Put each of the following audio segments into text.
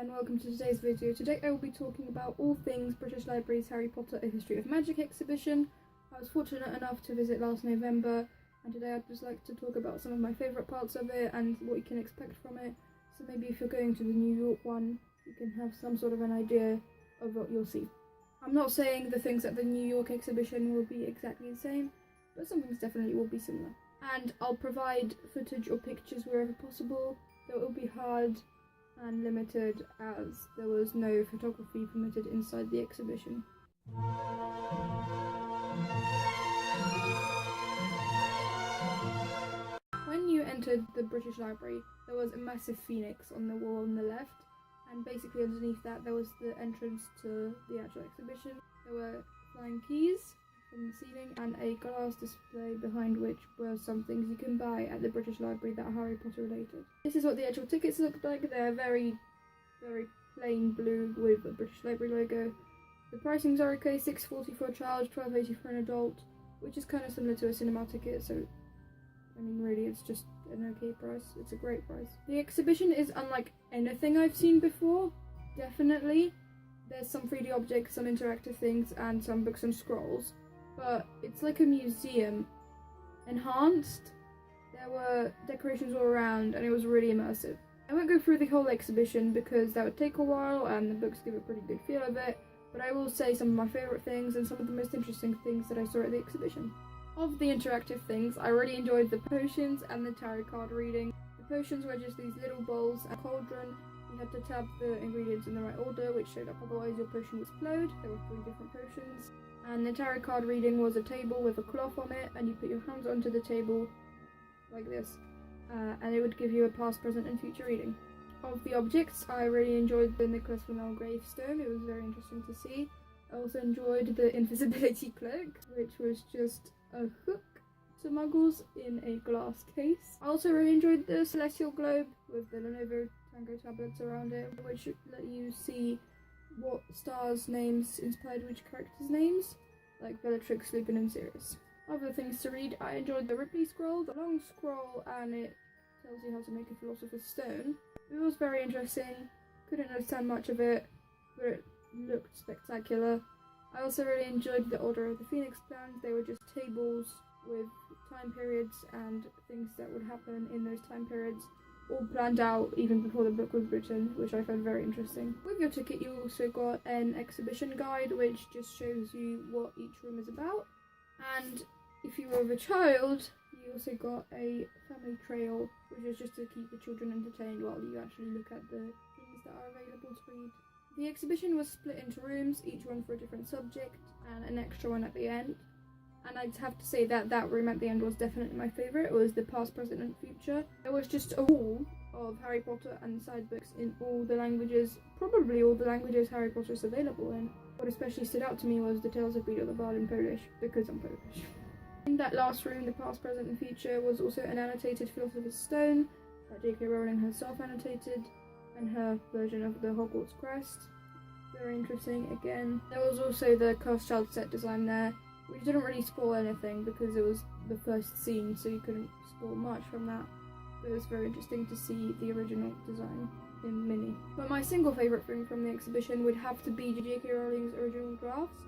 and welcome to today's video. Today I will be talking about all things British Library's Harry Potter A History of Magic exhibition. I was fortunate enough to visit last November, and today I'd just like to talk about some of my favourite parts of it and what you can expect from it. So maybe if you're going to the New York one, you can have some sort of an idea of what you'll see. I'm not saying the things at the New York exhibition will be exactly the same, but some things definitely will be similar. And I'll provide footage or pictures wherever possible, though it will be hard and limited as there was no photography permitted inside the exhibition. When you entered the British Library, there was a massive phoenix on the wall on the left, and basically underneath that there was the entrance to the actual exhibition. There were flying keys from the ceiling and a glass display behind which were some things you can buy at the British Library that are Harry Potter related. This is what the actual tickets look like. They're very plain blue with a British Library logo. The pricings are okay, $6.40 for a child, $12.80 for an adult, which is kind of similar to a cinema ticket, so I mean really it's just an okay price. It's a great price. The exhibition is unlike anything I've seen before, definitely. There's some 3D objects, some interactive things, and some books and scrolls. But it's like a museum, enhanced. There were decorations all around and it was really immersive. I won't go through the whole exhibition because that would take a while and the books give a pretty good feel of it, but I will say some of my favourite things and some of the most interesting things that I saw at the exhibition. Of the interactive things, I really enjoyed the potions and the tarot card reading. The potions were just these little bowls and a cauldron. You had to tap the ingredients in the right order, which showed up, otherwise your potion would explode. There were 3 different potions. And the tarot card reading was a table with a cloth on it, and you put your hands onto the table like this, and it would give you a past, present and future reading. Of the objects, I really enjoyed the Nicholas Flamel gravestone. It was very interesting to see. I also enjoyed the invisibility cloak, which was just a hook to muggles in a glass case. I also really enjoyed the celestial globe with the Lenovo Tango tablets around it, which let you see what stars' names inspired which characters' names, like Bellatrix, Lupin and Sirius. Other things to read, I enjoyed the Ripley scroll, the long scroll, and it tells you how to make a philosopher's stone. It was very interesting, couldn't understand much of it, but it looked spectacular. I also really enjoyed the Order of the Phoenix plans. They were just tables with time periods and things that would happen in those time periods, all planned out even before the book was written, which I found very interesting. With your ticket you also got an exhibition guide which just shows you what each room is about, and if you were with a child you also got a family trail, which is just to keep the children entertained while you actually look at the things that are available to read. The exhibition was split into rooms, each one for a different subject, and an extra one at the end. And I'd have to say that that room at the end was definitely my favourite. It was the past, present and future. There was just a wall of Harry Potter and side books in all the languages, probably all the languages Harry Potter is available in. What especially stood out to me was the Tales of Peter the Bard in Polish, because I'm Polish. In that last room, the past, present and future, was also an annotated Philosopher's Stone that J.K. Rowling herself annotated, and her version of the Hogwarts crest. Very interesting again. There was also the Cursed Child set design there, which didn't really spoil anything because it was the first scene, so you couldn't spoil much from that. But it was very interesting to see the original design in mini. But my single favourite thing from the exhibition would have to be J.K. Rowling's original drafts,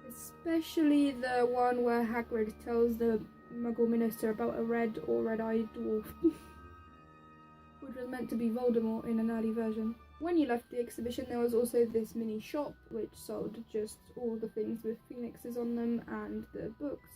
especially the one where Hagrid tells the Muggle minister about a red or red-eyed dwarf, which was meant to be Voldemort in an early version. When you left the exhibition there was also this mini shop which sold just all the things with phoenixes on them and the books.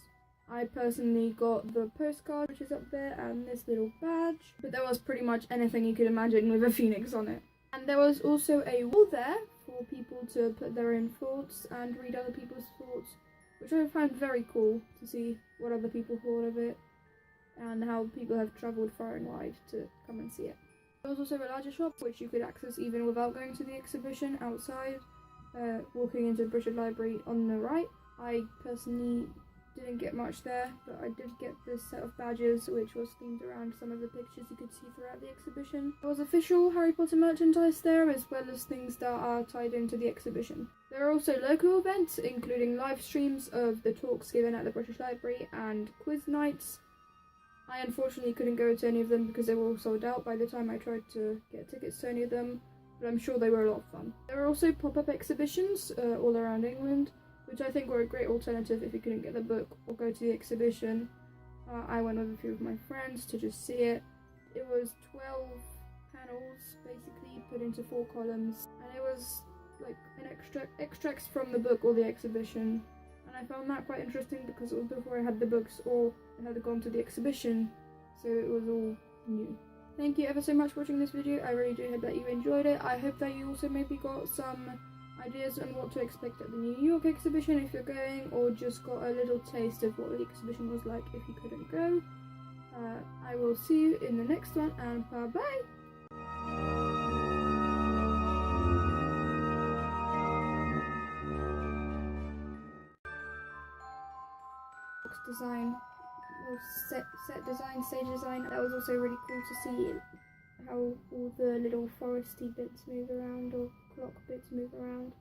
I personally got the postcard which is up there and this little badge, but there was pretty much anything you could imagine with a phoenix on it. And there was also a wall there for people to put their own thoughts and read other people's thoughts, which I found very cool to see what other people thought of it and how people have travelled far and wide to come and see it. There was also a larger shop which you could access even without going to the exhibition outside, walking into the British Library on the right. I personally didn't get much there, but I did get this set of badges which was themed around some of the pictures you could see throughout the exhibition. There was official Harry Potter merchandise there as well as things that are tied into the exhibition. There are also local events including live streams of the talks given at the British Library and quiz nights. I unfortunately couldn't go to any of them because they were all sold out by the time I tried to get tickets to any of them, but I'm sure they were a lot of fun. There were also pop-up exhibitions all around England, which I think were a great alternative if you couldn't get the book or go to the exhibition. I went with a few of my friends to just see it. It was 12 panels basically put into 4 columns, and it was like an extracts from the book or the exhibition, and I found that quite interesting because it was before I had the books or I had gone to the exhibition, so it was all new. Thank you ever so much for watching this video. I really do hope that you enjoyed it. I hope that you also maybe got some ideas on what to expect at the New York exhibition if you're going, or just got a little taste of what the exhibition was like if you couldn't go. I will see you in the next one, and bye bye! Design, or set design, stage design. That was also really cool to see how all the little foresty bits move around, or clock bits move around.